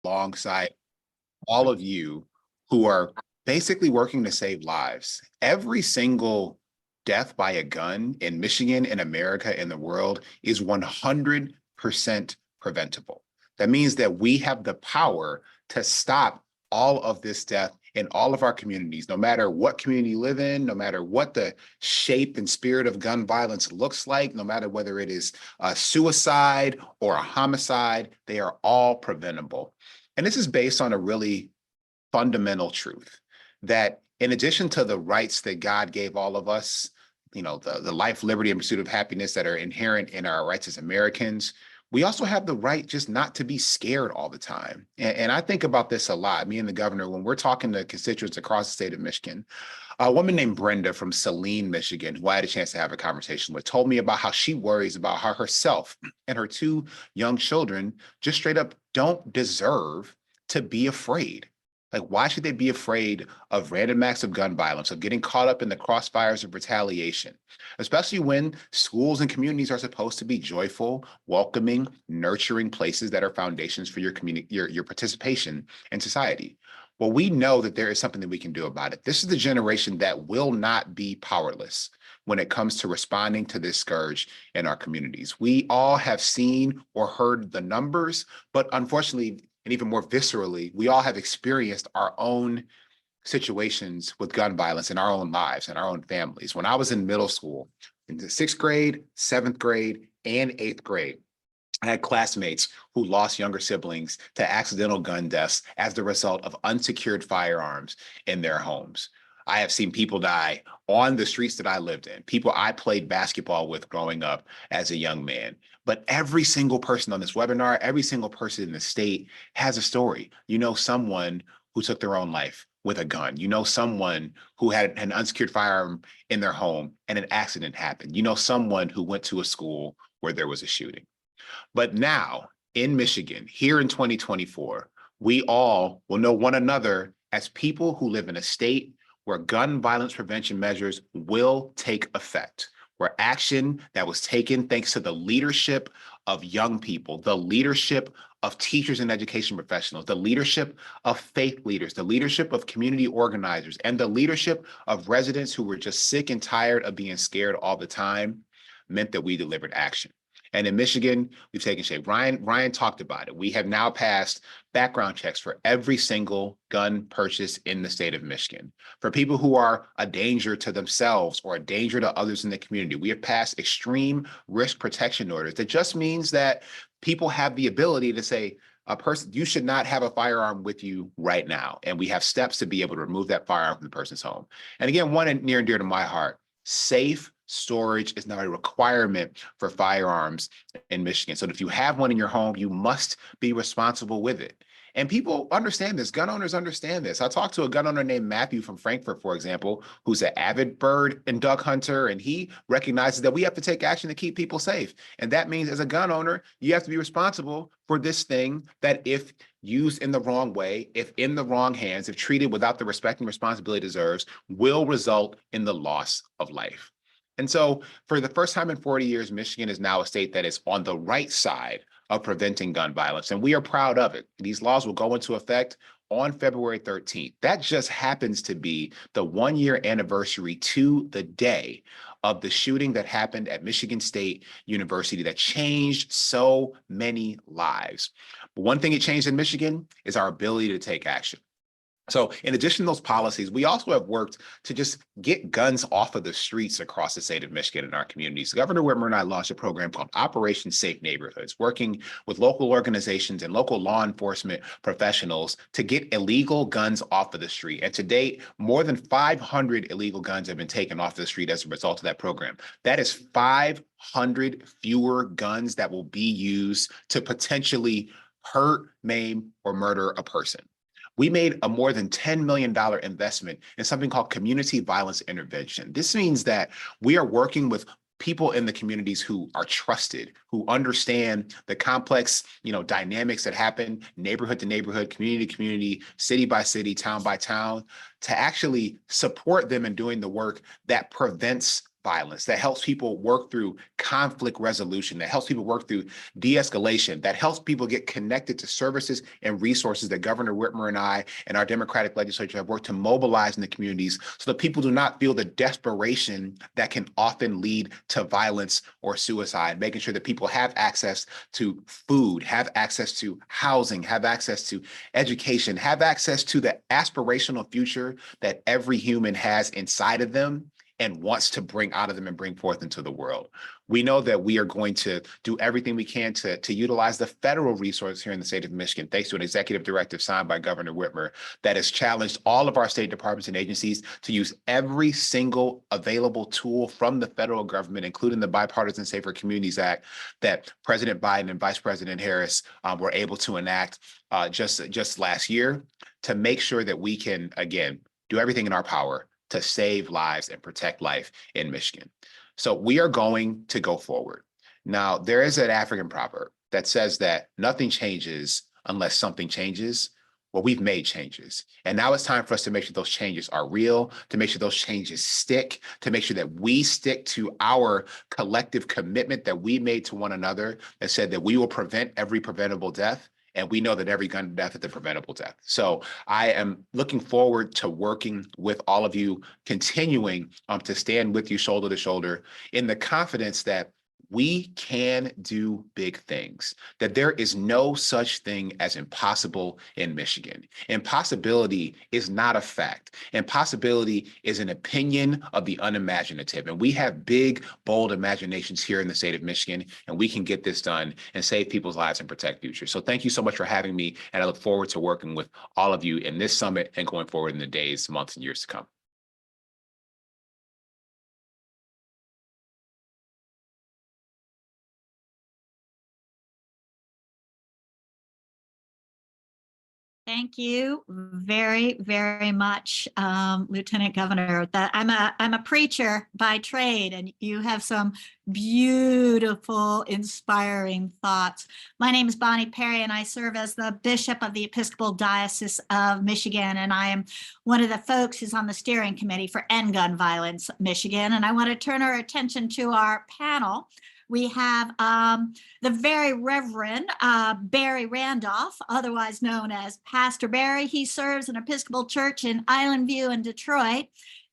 alongside all of you who are basically working to save lives. Every single death by a gun in Michigan, in America, in the world is 100% preventable. That means that we have the power to stop all of this death in all of our communities, no matter what community you live in, no matter what the shape and spirit of gun violence looks like, no matter whether it is a suicide or a homicide, they are all preventable. And this is based on a really fundamental truth that in addition to the rights that God gave all of us, the life, liberty, and pursuit of happiness that are inherent in our rights as Americans, we also have the right just not to be scared all the time. And I think about this a lot, me and the governor, when we're talking to constituents across the state of Michigan. A woman named Brenda from Saline, Michigan, who I had a chance to have a conversation with, told me about how she worries about how herself and her two young children just straight up don't deserve to be afraid. Like, why should they be afraid of random acts of gun violence, of getting caught up in the crossfires of retaliation, especially when schools and communities are supposed to be joyful, welcoming, nurturing places that are foundations for your community, your participation in society? Well, we know that there is something that we can do about it. This is the generation that will not be powerless when it comes to responding to this scourge in our communities. We all have seen or heard the numbers, but unfortunately, and even more viscerally, we all have experienced our own situations with gun violence in our own lives and our own families. When I was in middle school, in the 6th grade, 7th grade, and 8th grade, I had classmates who lost younger siblings to accidental gun deaths as the result of unsecured firearms in their homes. I have seen people die on the streets that I lived in, people I played basketball with growing up as a young man. But every single person on this webinar, every single person in the state has a story. You know someone who took their own life with a gun. You know someone who had an unsecured firearm in their home and an accident happened. You know someone who went to a school where there was a shooting. But now in Michigan, here in 2024, we all will know one another as people who live in a state where gun violence prevention measures will take effect, where action that was taken thanks to the leadership of young people, the leadership of teachers and education professionals, the leadership of faith leaders, the leadership of community organizers, and the leadership of residents who were just sick and tired of being scared all the time, meant that we delivered action. And in Michigan, we've taken shape. Ryan talked about it. We have now passed background checks for every single gun purchase in the state of Michigan. For people who are a danger to themselves or a danger to others in the community, we have passed extreme risk protection orders. That just means that people have the ability to say, a person, you should not have a firearm with you right now. And we have steps to be able to remove that firearm from the person's home. And again, one near and dear to my heart, safe storage is now a requirement for firearms in Michigan. So if you have one in your home, you must be responsible with it. And people understand this. Gun owners understand this. I talked to a gun owner named Matthew from Frankfurt, for example, who's an avid bird and duck hunter, and he recognizes that we have to take action to keep people safe. And that means as a gun owner, you have to be responsible for this thing that if used in the wrong way, if in the wrong hands, if treated without the respect and responsibility it deserves, will result in the loss of life. And so for the first time in 40 years, Michigan is now a state that is on the right side of preventing gun violence, and we are proud of it. These laws will go into effect on February 13th. That just happens to be the 1-year anniversary to the day of the shooting that happened at Michigan State University that changed so many lives. But one thing it changed in Michigan is our ability to take action. So in addition to those policies, we also have worked to just get guns off of the streets across the state of Michigan and our communities. Governor Whitmer and I launched a program called Operation Safe Neighborhoods, working with local organizations and local law enforcement professionals to get illegal guns off of the street. And to date, more than 500 illegal guns have been taken off the street as a result of that program. That is 500 fewer guns that will be used to potentially hurt, maim, or murder a person. We made a more than $10 million investment in something called community violence intervention. This means that we are working with people in the communities who are trusted, who understand the complex, dynamics that happen neighborhood to neighborhood, community to community, city by city, town by town, to actually support them in doing the work that prevents violence, that helps people work through conflict resolution, that helps people work through de-escalation, that helps people get connected to services and resources that Governor Whitmer and I and our Democratic legislature have worked to mobilize in the communities so that people do not feel the desperation that can often lead to violence or suicide, making sure that people have access to food, have access to housing, have access to education, have access to the aspirational future that every human has inside of them and wants to bring out of them and bring forth into the world. We know that we are going to do everything we can to utilize the federal resources here in the state of Michigan, thanks to an executive directive signed by Governor Whitmer that has challenged all of our state departments and agencies to use every single available tool from the federal government, including the Bipartisan Safer Communities Act that President Biden and Vice President Harris were able to enact just last year, to make sure that we can, again, do everything in our power to save lives and protect life in Michigan. So we are going to go forward. Now, there is an African proverb that says that nothing changes unless something changes. Well, we've made changes. And now it's time for us to make sure those changes are real, to make sure those changes stick, to make sure that we stick to our collective commitment that we made to one another that said that we will prevent every preventable death. And we know that every gun death is a preventable death. So I am looking forward to working with all of you, continuing to stand with you shoulder to shoulder in the confidence that we can do big things, that there is no such thing as impossible in Michigan. Impossibility is not a fact. Impossibility is an opinion of the unimaginative. And we have big, bold imaginations here in the state of Michigan, and we can get this done and save people's lives and protect futures. So thank you so much for having me. And I look forward to working with all of you in this summit and going forward in the days, months, and years to come. Thank you very, very much, Lieutenant Governor. I'm a preacher by trade, and you have some beautiful, inspiring thoughts. My name is Bonnie Perry, and I serve as the Bishop of the Episcopal Diocese of Michigan, and I am one of the folks who's on the steering committee for End Gun Violence Michigan. And I want to turn our attention to our panel. We have the very Reverend Barry Randolph, otherwise known as Pastor Barry. He serves an Episcopal church in Island View in Detroit.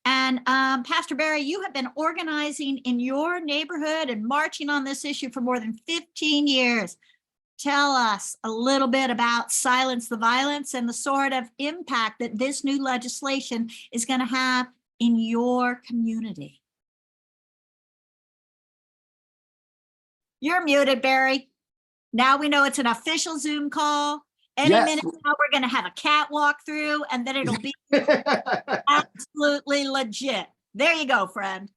And Pastor Barry, you have been organizing in your neighborhood and marching on this issue for more than 15 years. Tell us a little bit about Silence the Violence and the sort of impact that this new legislation is going to have in your community. You're muted, Barry. Now we know it's an official Zoom call. Any minute now, we're going to have a cat walk through, and then it'll be absolutely legit. There you go, friend.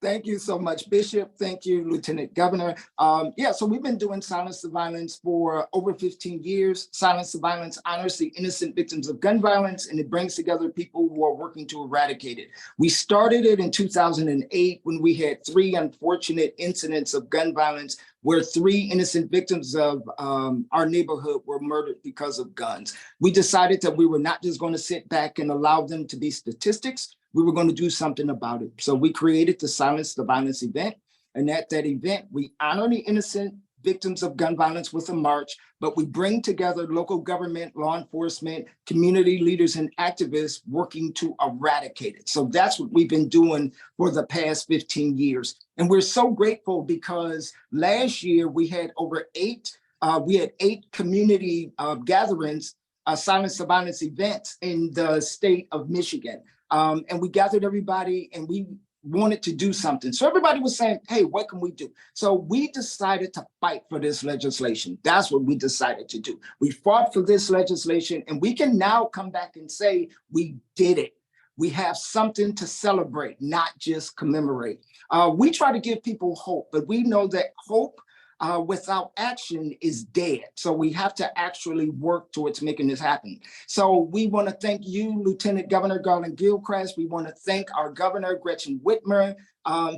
Thank you so much, Bishop. Thank you, Lieutenant Governor. So we've been doing Silence the Violence for over 15 years. Silence the Violence honors the innocent victims of gun violence, and it brings together people who are working to eradicate it. We started it in 2008 when we had 3 unfortunate incidents of gun violence where 3 innocent victims of our neighborhood were murdered because of guns. We decided that we were not just going to sit back and allow them to be statistics. We were going to do something about it. So we created the Silence the Violence event. And at that event, we honor the innocent victims of gun violence with a march, but we bring together local government, law enforcement, community leaders, and activists working to eradicate it. So that's what we've been doing for the past 15 years. And we're so grateful because last year we had over 8 community gatherings, Silence the Violence events in the state of Michigan. And we gathered everybody and we wanted to do something. So everybody was saying, hey, what can we do? So we decided to fight for this legislation. That's what we decided to do. We fought for this legislation, and we can now come back and say we did it. We have something to celebrate, not just commemorate. We try to give people hope, but we know that hope without action is dead. So we have to actually work towards making this happen. So we want to thank you, Lieutenant Governor Garlin Gilchrist. We want to thank our Governor, Gretchen Whitmer,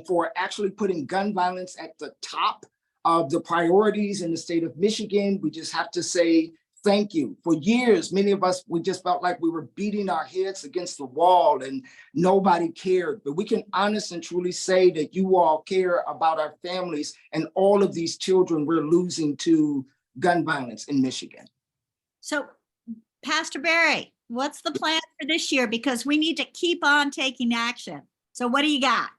for actually putting gun violence at the top of the priorities in the state of Michigan. We just have to say thank you. For years, many of us, we just felt like we were beating our heads against the wall and nobody cared. But we can honestly and truly say that you all care about our families and all of these children we're losing to gun violence in Michigan. So, Pastor Barry, what's the plan for this year? Because we need to keep on taking action. So what do you got?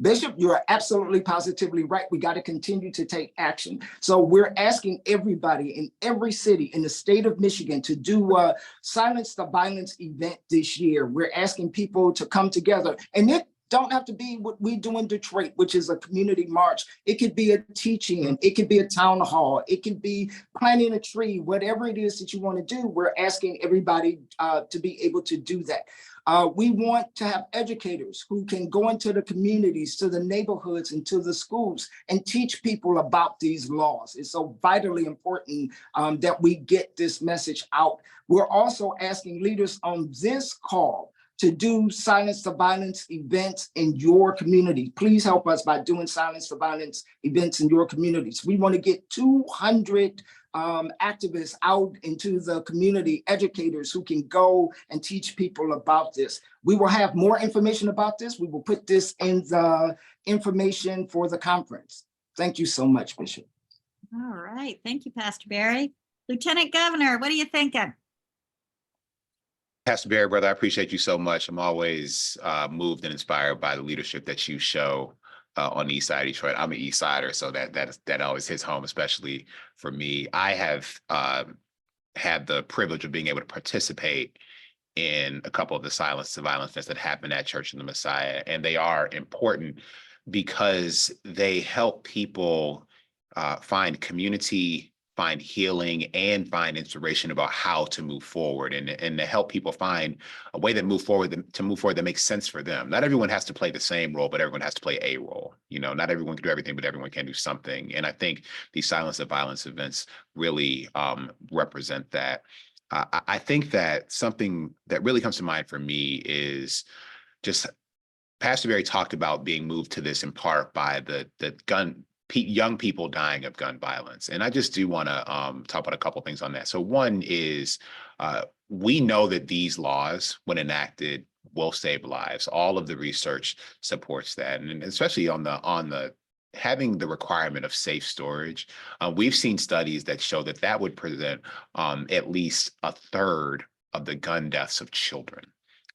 Bishop, you are absolutely positively right. We got to continue to take action. So we're asking everybody in every city in the state of Michigan to do a Silence the Violence event this year. We're asking people to come together, and it don't have to be what we do in Detroit, which is a community march. It could be a teaching, it could be a town hall, it could be planting a tree, whatever it is that you want to do. We're asking everybody to be able to do that. We want to have educators who can go into the communities, to the neighborhoods, and to the schools and teach people about these laws. It's so vitally important that we get this message out. We're also asking leaders on this call to do Silence the Violence events in your community. Please help us by doing Silence the Violence events in your communities. We want to get 200 activists out into the community, educators who can go and teach people about this. We will have more information about this. We will put this in the information for the conference. Thank you so much, Bishop. All right. Thank you, Pastor Barry. Lieutenant Governor, what are you thinking? Pastor Barry, brother, I appreciate you so much. I'm always moved and inspired by the leadership that you show on the east side of Detroit. I'm an east sider, so that always hits home, especially for me. I have had the privilege of being able to participate in a couple of the Silence to Violence events that happen at Church of the Messiah, and they are important because they help people find community, find healing, and find inspiration about how to move forward, and to help people find a way to move forward that makes sense for them. Not everyone has to play the same role, but everyone has to play a role. You know, not everyone can do everything, but everyone can do something. And I think these Silence of Violence events really represent that. I think that something that really comes to mind for me is just Pastor Barry talked about being moved to this in part by the young people dying of gun violence. And I just do want to talk about a couple of things on that. So one is we know that these laws, when enacted, will save lives. All of the research supports that. And especially on the having the requirement of safe storage, we've seen studies that show that would prevent at least a third of the gun deaths of children.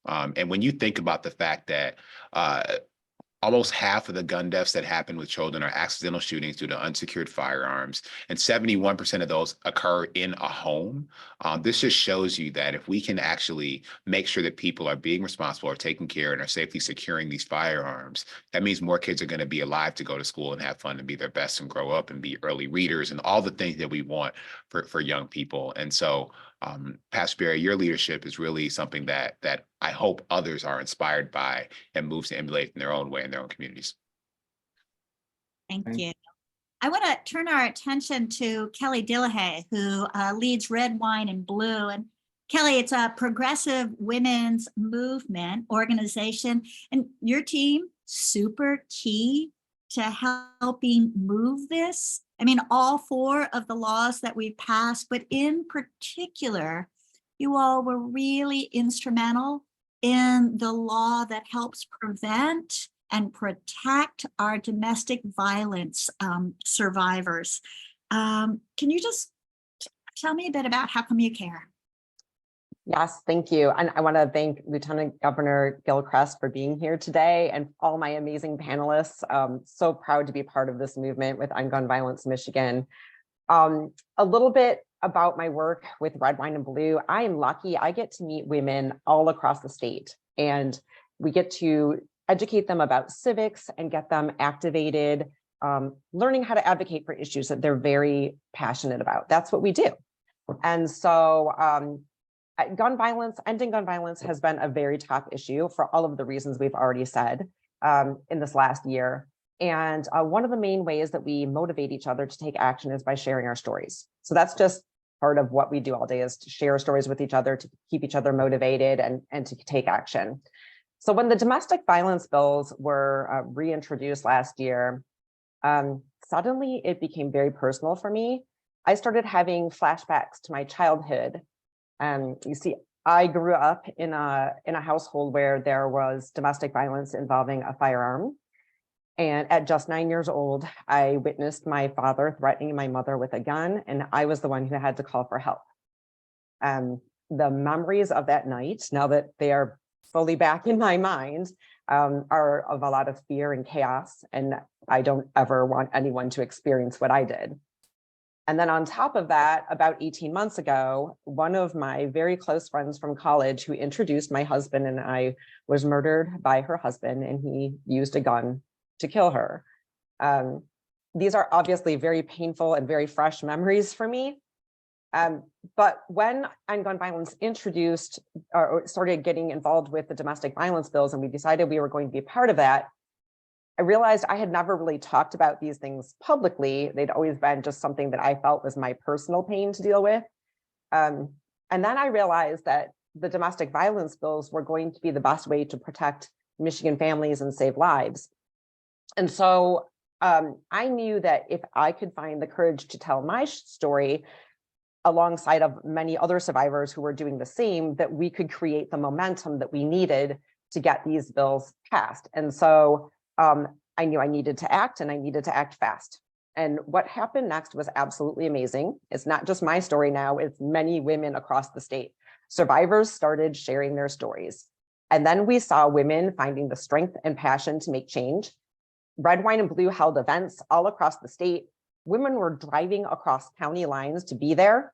And when you think about the fact that almost half of the gun deaths that happen with children are accidental shootings due to unsecured firearms, and 71% of those occur in a home. This just shows you that if we can actually make sure that people are being responsible, are taking care, and are safely securing these firearms, that means more kids are going to be alive to go to school and have fun and be their best and grow up and be early readers and all the things that we want for young people. And so, Pastor Barry, your leadership is really something that I hope others are inspired by and moves to emulate in their own way in their own communities. Thank you. I want to turn our attention to Kelly Dillaha, who leads Red, Wine, and Blue. And Kelly, it's a progressive women's movement organization, and your team, super key to helping move this. I mean, all 4 of the laws that we passed, but in particular, you all were really instrumental in the law that helps prevent and protect our domestic violence survivors. Can you just tell me a bit about how come you care? Yes, thank you. And I want to thank Lieutenant Governor Gilchrist for being here today and all my amazing panelists. So proud to be part of this movement with On Gun Violence Michigan. A little bit about my work with Red, Wine, and Blue. I am lucky. I get to meet women all across the state, and we get to educate them about civics and get them activated, learning how to advocate for issues that they're very passionate about. That's what we do. And so gun violence, ending gun violence has been a very top issue for all of the reasons we've already said in this last year. And one of the main ways that we motivate each other to take action is by sharing our stories. So that's just part of what we do all day, is to share stories with each other, to keep each other motivated and to take action. So when the domestic violence bills were reintroduced last year, suddenly it became very personal for me. I started having flashbacks to my childhood. You see, I grew up in a household where there was domestic violence involving a firearm. And at just 9 years old, I witnessed my father threatening my mother with a gun, and I was the one who had to call for help. The memories of that night, now that they are fully back in my mind, are of a lot of fear and chaos, and I don't ever want anyone to experience what I did. And then on top of that, about 18 months ago, one of my very close friends from college who introduced my husband and I was murdered by her husband, and he used a gun to kill her. These are obviously very painful and very fresh memories for me. But when On Gun Violence introduced or started getting involved with the domestic violence bills, and we decided we were going to be part of that, I realized I had never really talked about these things publicly. They'd always been just something that I felt was my personal pain to deal with. And then I realized that the domestic violence bills were going to be the best way to protect Michigan families and save lives. And so I knew that if I could find the courage to tell my story alongside of many other survivors who were doing the same, that we could create the momentum that we needed to get these bills passed. And so I knew I needed to act, and I needed to act fast. And what happened next was absolutely amazing. It's not just my story now, it's many women across the state. Survivors started sharing their stories. And then we saw women finding the strength and passion to make change. Red, Wine, and Blue held events all across the state. Women were driving across county lines to be there.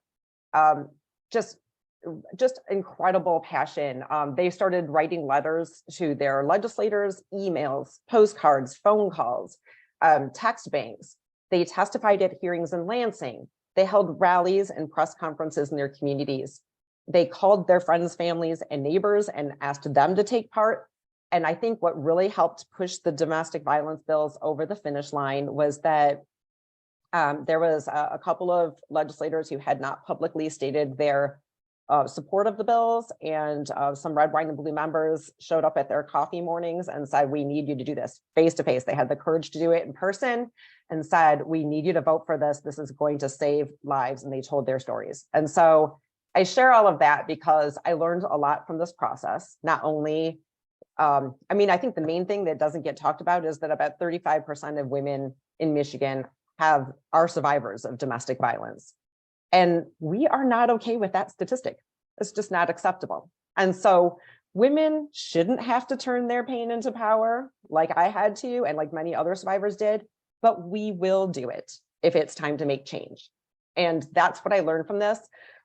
Just incredible passion. They started writing letters to their legislators, emails, postcards, phone calls, text banks. They testified at hearings in Lansing. They held rallies and press conferences in their communities. They called their friends, families, and neighbors and asked them to take part. And I think what really helped push the domestic violence bills over the finish line was that there was a couple of legislators who had not publicly stated their support of the bills, and some Red, Wine, and Blue members showed up at their coffee mornings and said, we need you to do this face to face. They had the courage to do it in person and said, we need you to vote for this. This is going to save lives. And they told their stories. And so I share all of that because I learned a lot from this process. Not only, I mean, I think the main thing that doesn't get talked about is that about 35% of women in Michigan are survivors of domestic violence. And we are not okay with that statistic. It's just not acceptable. And so women shouldn't have to turn their pain into power like I had to, and like many other survivors did, but we will do it if it's time to make change. And that's what I learned from this.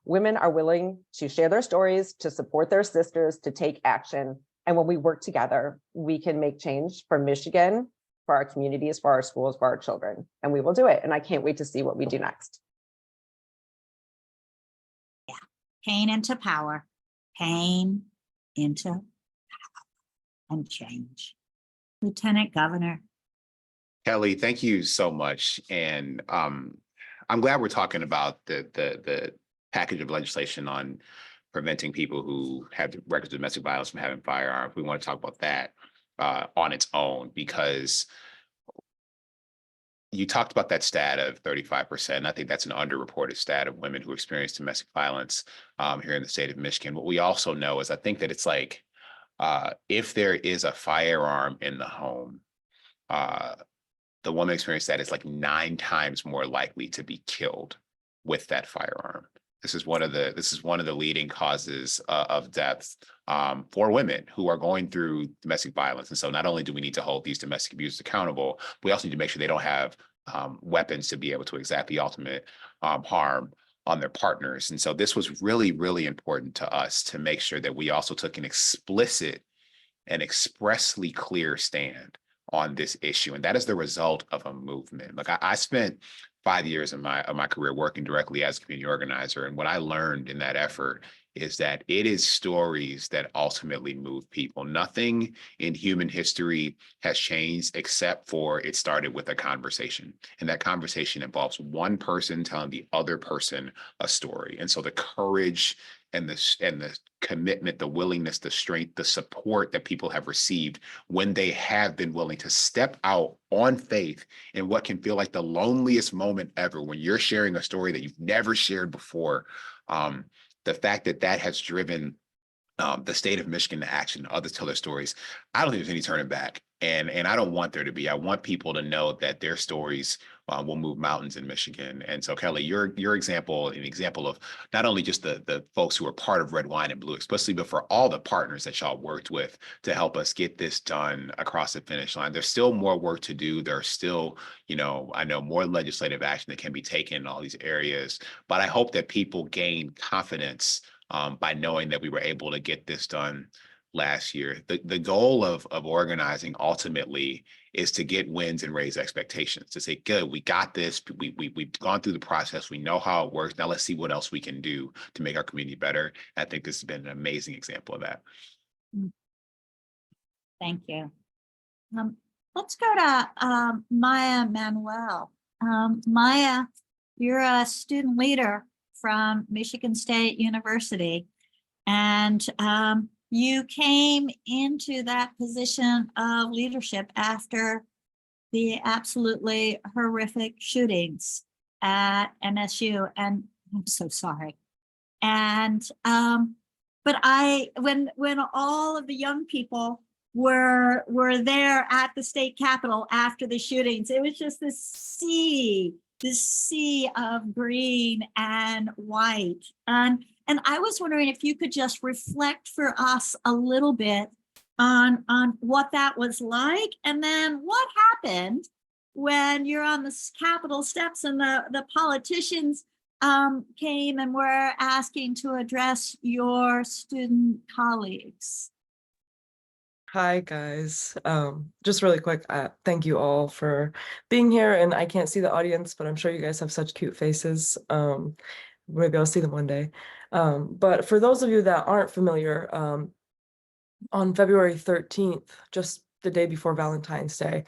Women are willing to share their stories, to support their sisters, to take action. And when we work together, we can make change for Michigan, for our communities, for our schools, for our children, and we will do it. And I can't wait to see what we do next. Pain into power, pain into power and change. Lieutenant Governor. Kelly, thank you so much. And I'm glad we're talking about the package of legislation on preventing people who have records of domestic violence from having firearms. We want to talk about that on its own, because you talked about that stat of 35%. I think that's an underreported stat of women who experience domestic violence here in the state of Michigan. What we also know is I think that it's like, if there is a firearm in the home, the woman experience that is like 9 times more likely to be killed with that firearm. This is one of the leading causes of deaths for women who are going through domestic violence. And so not only do we need to hold these domestic abusers accountable, we also need to make sure they don't have weapons to be able to exact the ultimate harm on their partners. And so this was really, really important to us to make sure that we also took an explicit and expressly clear stand on this issue. And that is the result of a movement. Like I spent 5 years of my career working directly as a community organizer. And what I learned in that effort is that it is stories that ultimately move people. Nothing in human history has changed except for it started with a conversation. And that conversation involves one person telling the other person a story. And so the courage and the commitment, the willingness, the strength, the support that people have received when they have been willing to step out on faith in what can feel like the loneliest moment ever, when you're sharing a story that you've never shared before. The fact that that has driven the state of Michigan to action, others tell their stories. I don't think there's any turning back. And I don't want there to be. I want people to know that their stories will move mountains in Michigan. And so, Kelly, your example, an example of not only just the folks who are part of Red, Wine, and Blue explicitly, but for all the partners that y'all worked with to help us get this done across the finish line. There's still more work to do. There's still, I know more legislative action that can be taken in all these areas. But I hope that people gain confidence by knowing that we were able to get this done last year. The goal of organizing ultimately is to get wins and raise expectations, to say, good, we got this, we've gone through the process, we know how it works, now let's see what else we can do to make our community better. I think this has been an amazing example of that. Thank you. Let's go to Maya Manuel. Maya, you're a student leader from Michigan State University, and you came into that position of leadership after the absolutely horrific shootings at MSU, and I'm so sorry. And but when all of the young people were there at the state capitol after the shootings, it was just this sea of green and white. And I was wondering if you could just reflect for us a little bit on what that was like, and then what happened when you're on the Capitol steps and the politicians came and were asking to address your student colleagues. Hi, guys. Just really quick, thank you all for being here. And I can't see the audience, but I'm sure you guys have such cute faces. Maybe I'll see them one day. But for those of you that aren't familiar, on February 13th, just the day before Valentine's Day,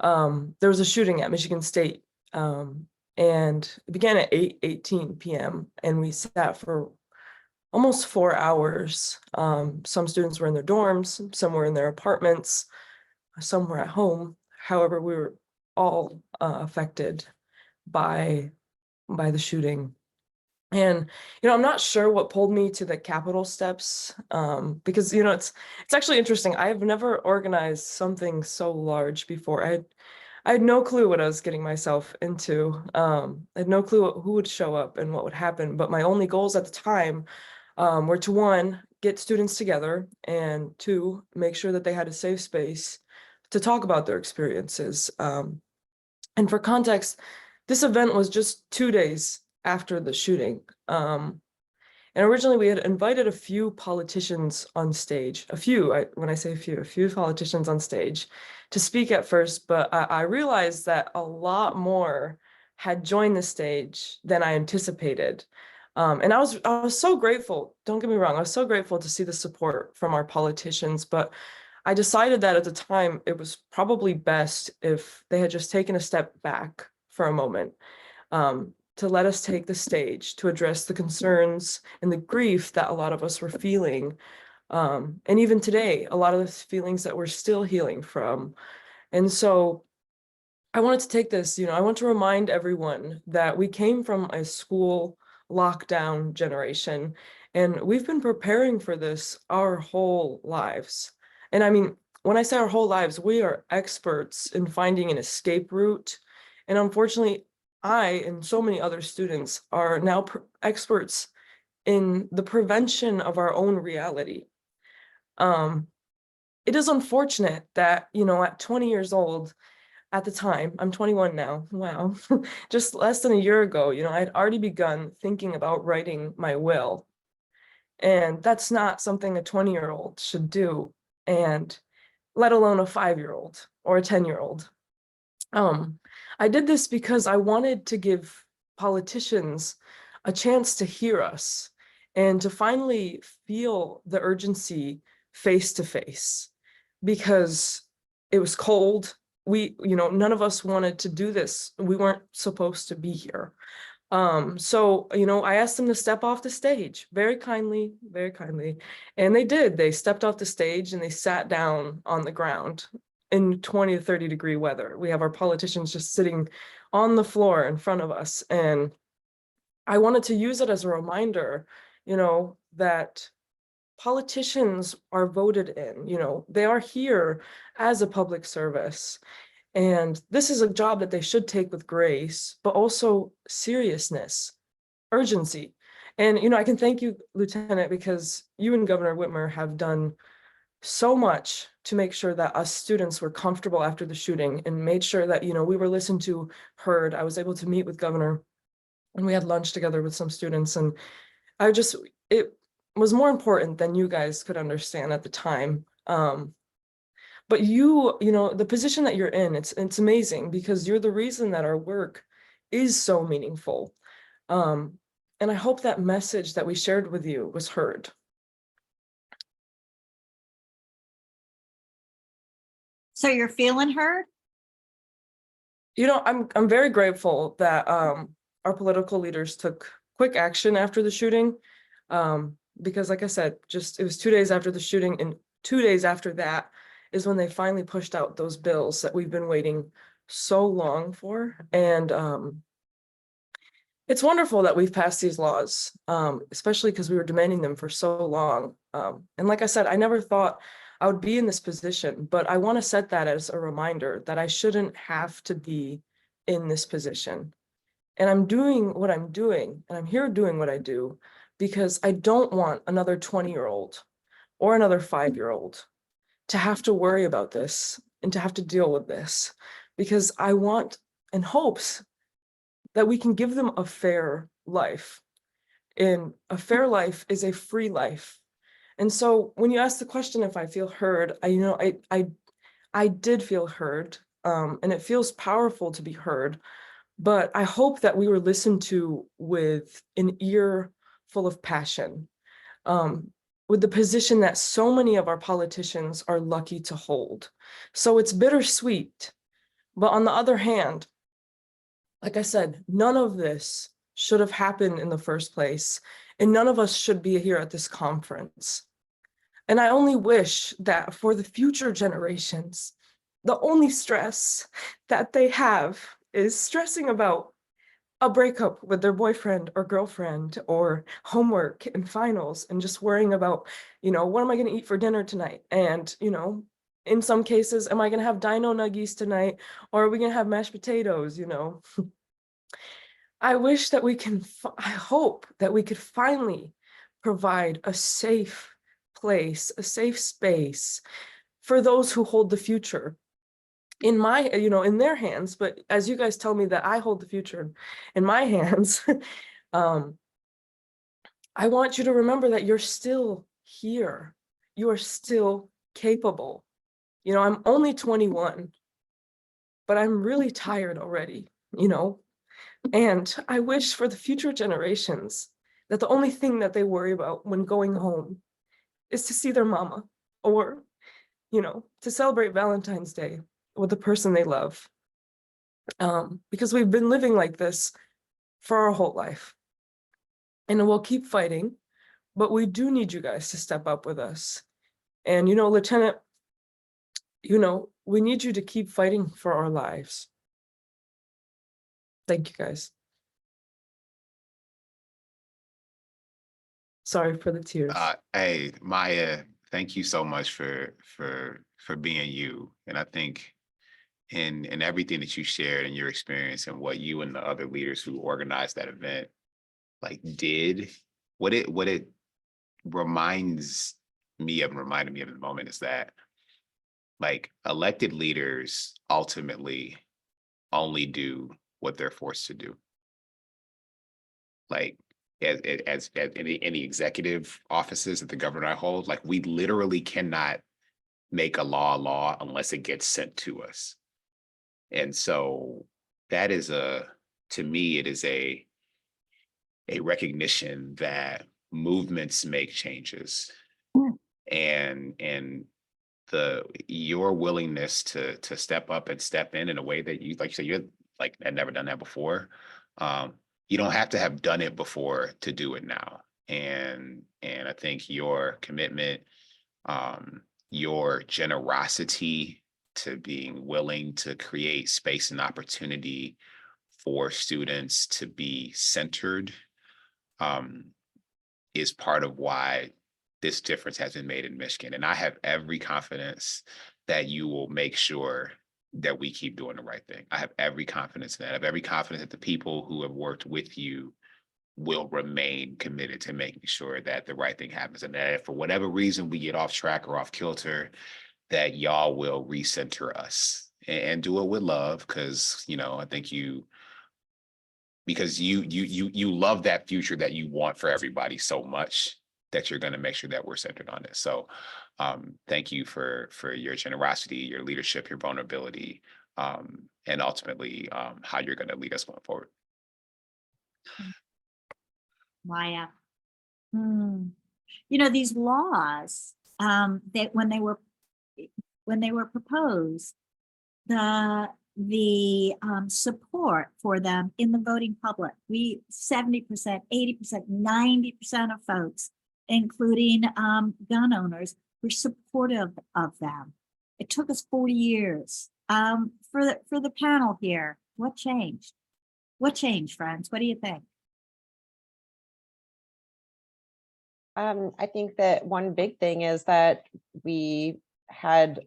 there was a shooting at Michigan State, and it began at 8:18 p.m. and we sat for almost 4 hours. Some students were in their dorms, some were in their apartments, some were at home. However, we were all affected by the shooting. And, I'm not sure what pulled me to the Capitol steps, because, it's actually interesting. I've never organized something so large before. I had no clue what I was getting myself into. I had no clue who would show up and what would happen. But my only goals at the time were to, one, get students together, and two, make sure that they had a safe space to talk about their experiences. And for context, this event was just 2 days after the shooting. And originally we had invited a few politicians on stage, when I say a few politicians on stage to speak at first, but I realized that a lot more had joined the stage than I anticipated. And I was so grateful, don't get me wrong, I was so grateful to see the support from our politicians, but I decided that at the time it was probably best if they had just taken a step back for a moment, to let us take the stage to address the concerns and the grief that a lot of us were feeling. And even today, a lot of the feelings that we're still healing from. And so I wanted to take this, I want to remind everyone that we came from a school lockdown generation, and we've been preparing for this our whole lives. And I mean, when I say our whole lives, we are experts in finding an escape route. And unfortunately, I and so many other students are now experts in the prevention of our own reality. It is unfortunate that, at 20 years old, at the time, I'm 21 now, wow, just less than a year ago, I'd already begun thinking about writing my will. And that's not something a 20-year-old should do, and let alone a 5-year-old or a 10-year-old. I did this because I wanted to give politicians a chance to hear us and to finally feel the urgency face to face, because it was cold. None of us wanted to do this. We weren't supposed to be here. So, you know, I asked them to step off the stage very kindly, and they did. They stepped off the stage and they sat down on the ground in 20 to 30 degree weather. We have our politicians just sitting on the floor in front of us. And I wanted to use it as a reminder, you know, that politicians are voted in, you know, they are here as a public service. And this is a job that they should take with grace, but also seriousness, urgency. And, you know, I can thank you, Lieutenant, because you and Governor Whitmer have done so much to make sure that us students were comfortable after the shooting and made sure that, you know, we were listened to, heard. I was able to meet with Governor and we had lunch together with some students. And it was more important than you guys could understand at the time. But you know, the position that you're in, it's amazing because you're the reason that our work is so meaningful. And I hope that message that we shared with you was heard. So you're feeling heard? You know, I'm very grateful that our political leaders took quick action after the shooting. Because like I said, it was 2 days after the shooting, and 2 days after that is when they finally pushed out those bills that we've been waiting so long for. And it's wonderful that we've passed these laws, especially because we were demanding them for so long. And like I said, I never thought I would be in this position, but I want to set that as a reminder that I shouldn't have to be in this position. And I'm doing what I'm doing, and I'm here doing what I do because I don't want another 20-year-old or another 5-year-old to have to worry about this and to have to deal with this, because I want and hopes that we can give them a fair life. And a fair life is a free life. And so when you ask the question if I feel heard, I did feel heard, and it feels powerful to be heard. But I hope that we were listened to with an ear full of passion, with the position that so many of our politicians are lucky to hold. So it's bittersweet. But on the other hand, like I said, none of this should have happened in the first place, and none of us should be here at this conference. And I only wish that for the future generations, the only stress that they have is stressing about a breakup with their boyfriend or girlfriend or homework and finals, and just worrying about, you know, what am I going to eat for dinner tonight? And, you know, in some cases, am I going to have dino nuggies tonight, or are we going to have mashed potatoes, you know? I wish that I hope that we could finally provide a safe place, a safe space for those who hold the future in in their hands. But as you guys tell me that I hold the future in my hands, I want you to remember that you're still here. You are still capable. You know, I'm only 21, but I'm really tired already, you know? And I wish for the future generations that the only thing that they worry about when going home is to see their mama, or, you know, to celebrate Valentine's Day with the person they love. Because we've been living like this for our whole life. And we'll keep fighting, but we do need you guys to step up with us. And, you know, Lieutenant, you know, we need you to keep fighting for our lives. Thank you, guys. Sorry for the tears. Hey, Maya, thank you so much for being you. And I think in everything that you shared and your experience and what you and the other leaders who organized that event did, what it reminded me of the moment is that elected leaders ultimately only do what they're forced to do. As any executive offices that the governor I hold, we literally cannot make a law unless it gets sent to us. And so that is to me, it is a recognition that movements make changes. And your willingness to step up and step in a way that you, like you said, you're had never done that before. you don't have to have done it before to do it now. And I think your commitment, your generosity to being willing to create space and opportunity for students to be centered, is part of why this difference has been made in Michigan. And I have every confidence that you will make sure that we keep doing the right thing. I have every confidence in that. I have every confidence that the people who have worked with you will remain committed to making sure that the right thing happens. And that if for whatever reason we get off track or off kilter, that y'all will recenter us and do it with love. Because, I think because you love that future that you want for everybody so much that you're going to make sure that we're centered on it. So thank you for your generosity, your leadership, your vulnerability, and ultimately how you're going to lead us going forward. Maya. These laws, that when they were proposed, the support for them in the voting public, 70%, 80%, 90% of folks, including gun owners, were supportive of them. It took us 40 years. For the panel here, what changed? What changed, friends? What do you think? I think that one big thing is that we had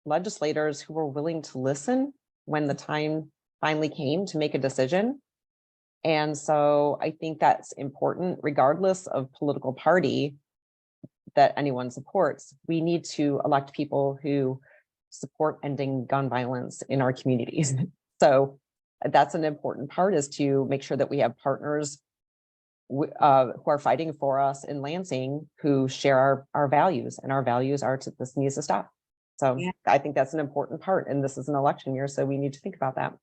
legislators who were willing to listen when the time finally came to make a decision. And so I think that's important, regardless of political party that anyone supports. We need to elect people who support ending gun violence in our communities. So that's an important part, is to make sure that we have partners who are fighting for us in Lansing, who share our values, and our values are this needs to stop. So yeah. I think that's an important part, and this is an election year, so we need to think about that.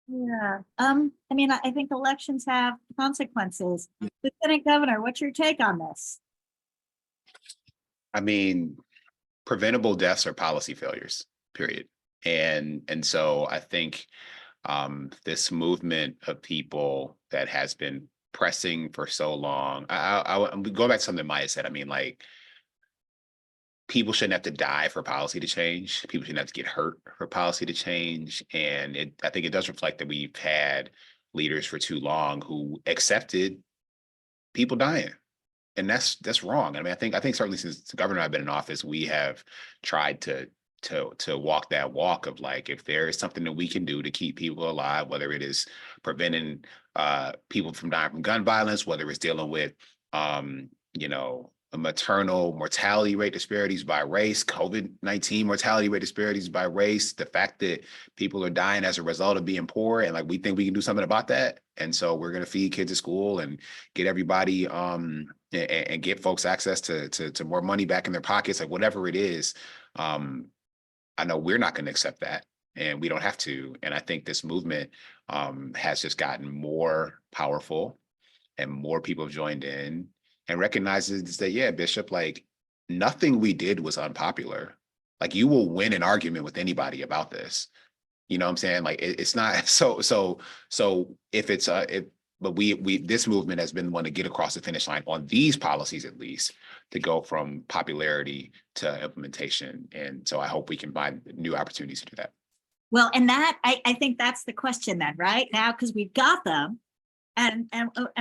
Yeah. I think elections have consequences. Lieutenant Governor, what's your take on this? Preventable deaths are policy failures, period. And so I think this movement of people that has been pressing for so long, I'm going back to something Maya said. People shouldn't have to die for policy to change. People shouldn't have to get hurt for policy to change. And I think it does reflect that we've had leaders for too long who accepted people dying. And that's wrong. I think certainly since the governor and I have been in office, we have tried to walk that walk of, like, if there is something that we can do to keep people alive, whether it is preventing people from dying from gun violence, whether it's dealing with maternal mortality rate disparities by race, COVID-19 mortality rate disparities by race, the fact that people are dying as a result of being poor, and we think we can do something about that. And so we're going to feed kids at school and get everybody and get folks access to more money back in their pockets, whatever it is. I know we're not going to accept that, and we don't have to. And I think this movement has just gotten more powerful, and more people have joined in and recognizes that, yeah, Bishop, nothing we did was unpopular. You will win an argument with anybody about this. You know what I'm saying? It's not so if it's but this movement has been one to get across the finish line on these policies, at least, to go from popularity to implementation. And so I hope we can find new opportunities to do that. Well, and that I think that's the question then, right? Now, because we've got them and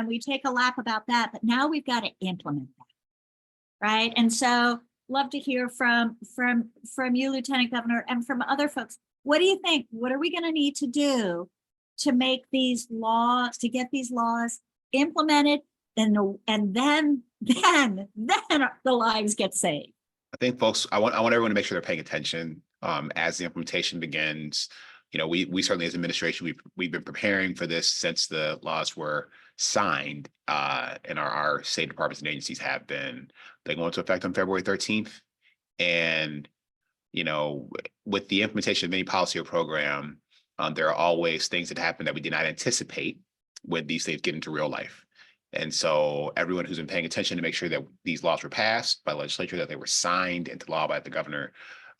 we take a lap about that, but now we've got to implement that, right? And so love to hear from you, Lieutenant Governor, and from other folks. What do you think? What are we going to need to do to make these laws, to get these laws implemented, and then the lives get saved? I think folks, I want everyone to make sure they're paying attention as the implementation begins. We certainly, as administration, we've been preparing for this since the laws were signed, and our state departments and agencies have been. They go into effect on February 13th. And, with the implementation of any policy or program, there are always things that happen that we did not anticipate when these things get into real life. And so everyone who's been paying attention to make sure that these laws were passed by legislature, that they were signed into law by the governor,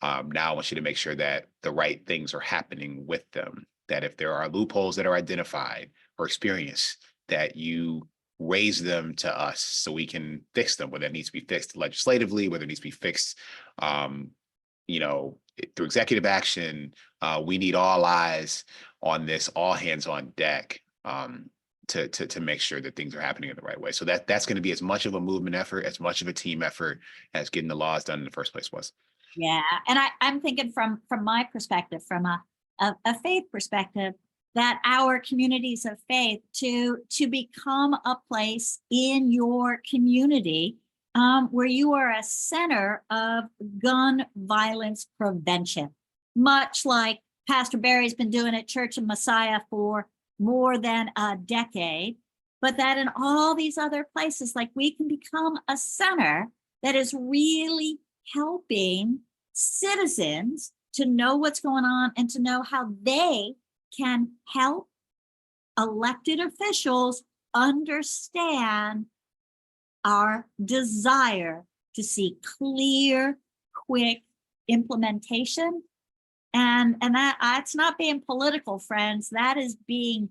now I want you to make sure that the right things are happening with them, that if there are loopholes that are identified or experienced, that you raise them to us so we can fix them, whether it needs to be fixed legislatively, whether it needs to be fixed, through executive action. We need all eyes on this, all hands on deck, to make sure that things are happening in the right way. So that's going to be as much of a movement effort, as much of a team effort as getting the laws done in the first place was. Yeah, and I'm thinking from my perspective, from a faith perspective, that our communities of faith to become a place in your community where you are a center of gun violence prevention, much like Pastor Barry's been doing at Church of Messiah for more than a decade, but that in all these other places, like, we can become a center that is really helping citizens to know what's going on and to know how they can help elected officials understand our desire to see clear, quick implementation. And that it's not being political, friends. That is being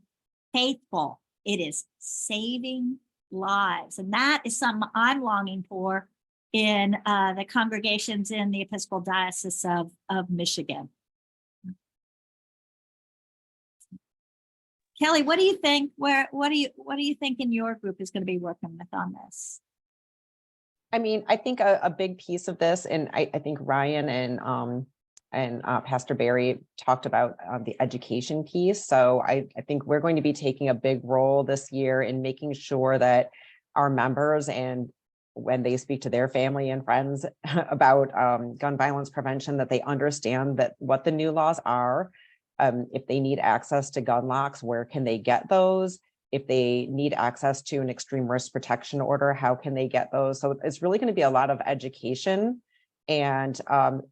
faithful. It is saving lives. And that is something I'm longing for in the congregations in the Episcopal Diocese of Michigan. Kelly, what do you think? What do you think in your group is going to be working with on this? I mean, I think a big piece of this, and I think Ryan and Pastor Barry talked about the education piece. So I think we're going to be taking a big role this year in making sure that our members, and when they speak to their family and friends about gun violence prevention, that they understand that what the new laws are. If they need access to gun locks, where can they get those? If they need access to an extreme risk protection order, how can they get those? So it's really going to be a lot of education and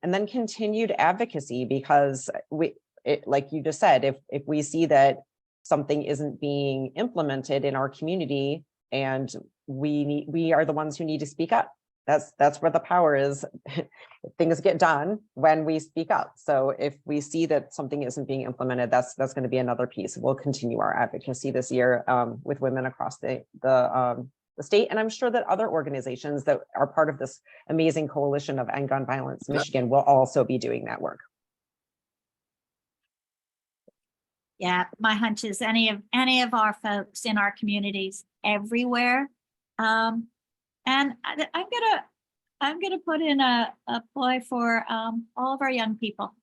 then continued advocacy, because like you just said, if we see that something isn't being implemented in our community, and we are the ones who need to speak up. That's where the power is. Things get done when we speak up. So if we see that something isn't being implemented, that's going to be another piece. We'll continue our advocacy this year with women across the state. And I'm sure that other organizations that are part of this amazing coalition of End Gun Violence Michigan will also be doing that work. Yeah, my hunch is any of our folks in our communities everywhere. And I'm gonna put in a ploy for all of our young people.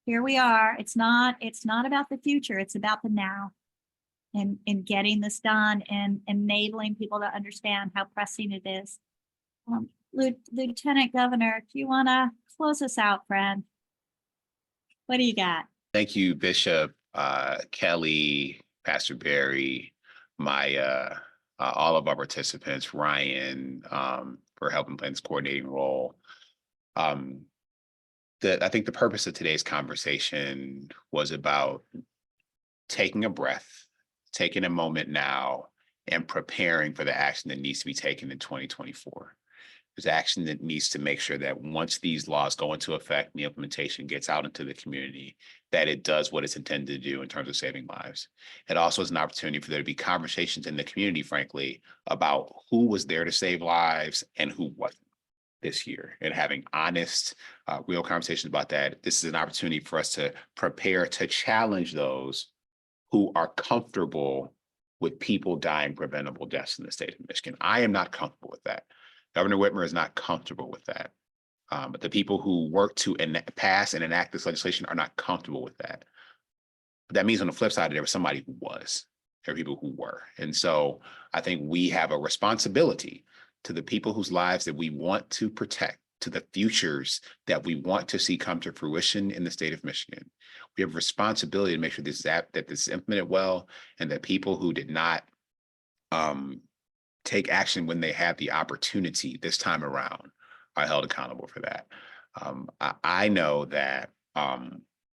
Here we are. It's not about the future. It's about the now, and getting this done and enabling people to understand how pressing it is. Lieutenant Governor, do you want to close us out, friend? What do you got? Thank you, Bishop, Kelly, Pastor Barry, all of our participants, Ryan, for helping play this coordinating role. I think the purpose of today's conversation was about taking a breath, taking a moment now, and preparing for the action that needs to be taken in 2024. There's action that needs to make sure that once these laws go into effect and the implementation gets out into the community, that it does what it's intended to do in terms of saving lives. It also is an opportunity for there to be conversations in the community, frankly, about who was there to save lives and who wasn't this year, and having honest, real conversations about that. This is an opportunity for us to prepare to challenge those who are comfortable with people dying preventable deaths in the state of Michigan. I am not comfortable with that. Governor Whitmer is not comfortable with that. But the people who work to pass and enact this legislation are not comfortable with that. But that means on the flip side, there was somebody who was. There are people who were. And so I think we have a responsibility to the people whose lives that we want to protect, to the futures that we want to see come to fruition in the state of Michigan. We have a responsibility to make sure that this is implemented well, and that people who did not take action when they had the opportunity this time around are held accountable for that. I know that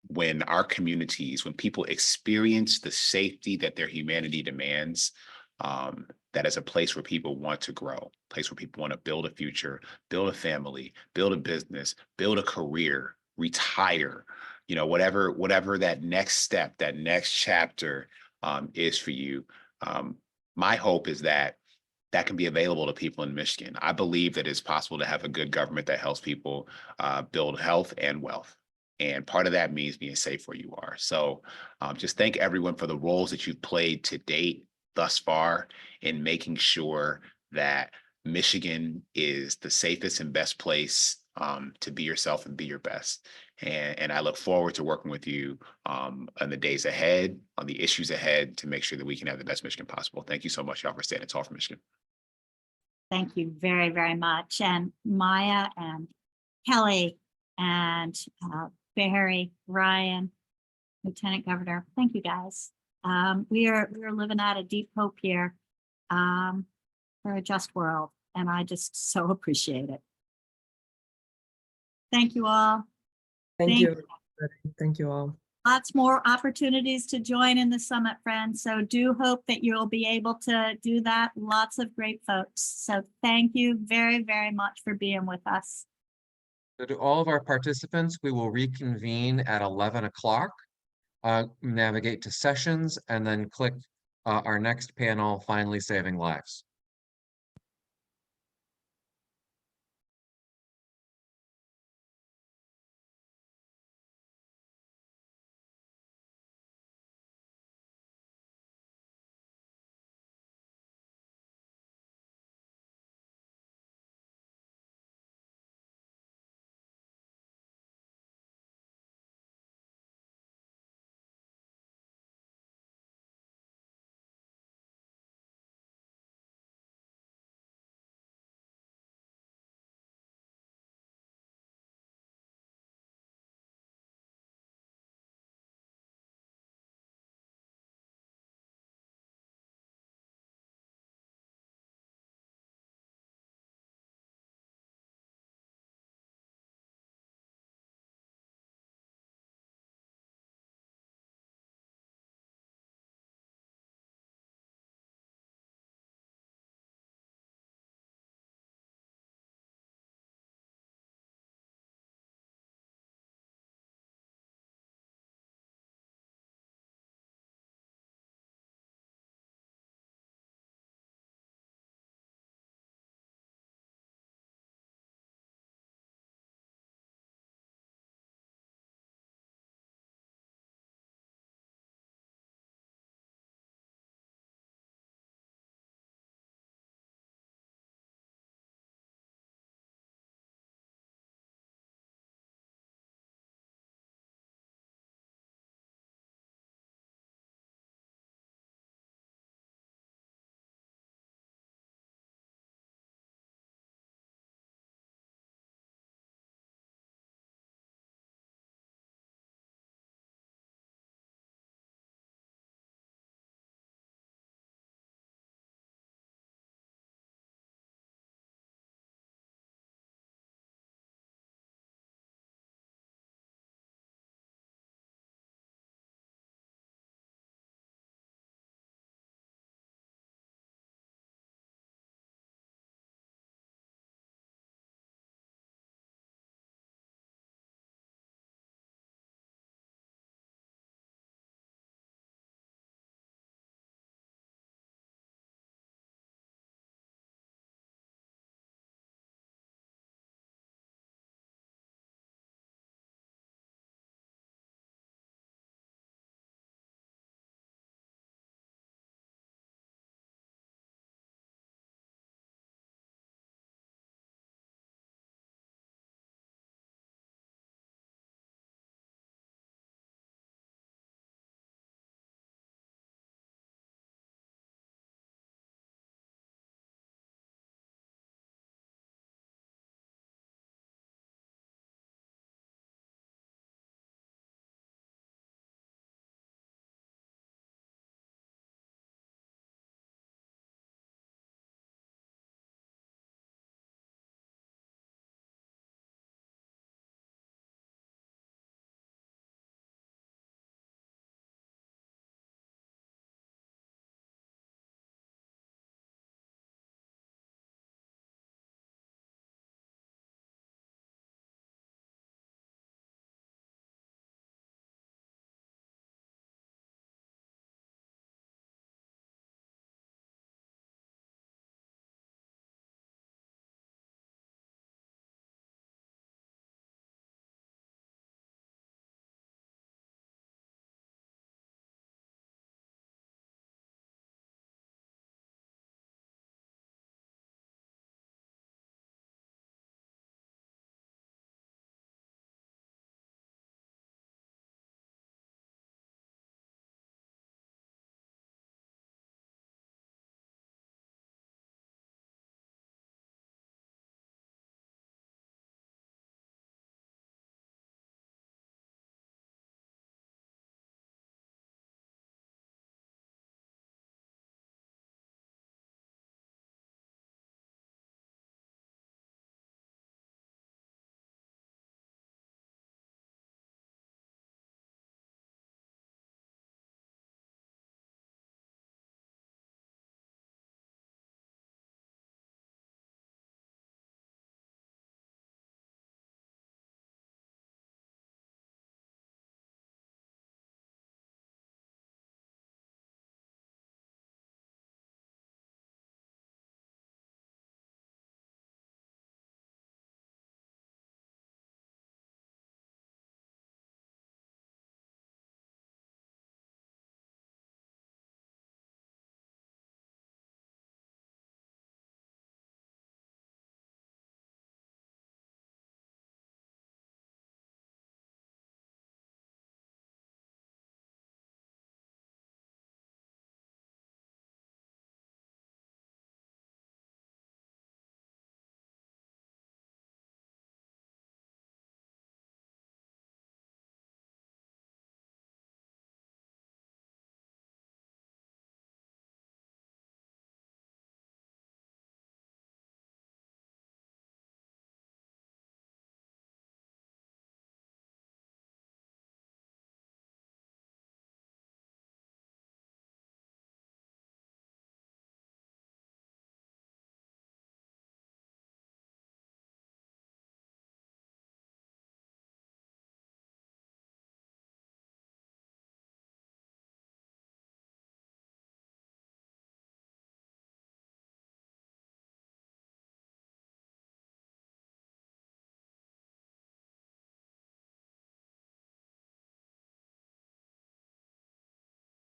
when our communities, when people experience the safety that their humanity demands, that is a place where people want to grow, a place where people want to build a future, build a family, build a business, build a career, retire, you know, whatever that next step, that next chapter is for you. My hope is that that can be available to people in Michigan. I believe that it's possible to have a good government that helps people build health and wealth. And part of that means being safe where you are. So just thank everyone for the roles that you've played to date thus far in making sure that Michigan is the safest and best place to be yourself and be your best. And I look forward to working with you in the days ahead, on the issues ahead, to make sure that we can have the best Michigan possible. Thank you so much, y'all, for standing tall for Michigan. Thank you very, very much. And Maya and Kelly and Barry, Ryan, Lieutenant Governor, thank you guys. We are living out a deep hope here for a just world, and I just so appreciate it. Thank you all. Thank you. Thank you all. Lots more opportunities to join in the summit, friends. So do hope that you'll be able to do that. Lots of great folks. So thank you very, very much for being with us. So to all of our participants, we will reconvene at 11 o'clock. Navigate to sessions and then click our next panel, Finally Saving Lives.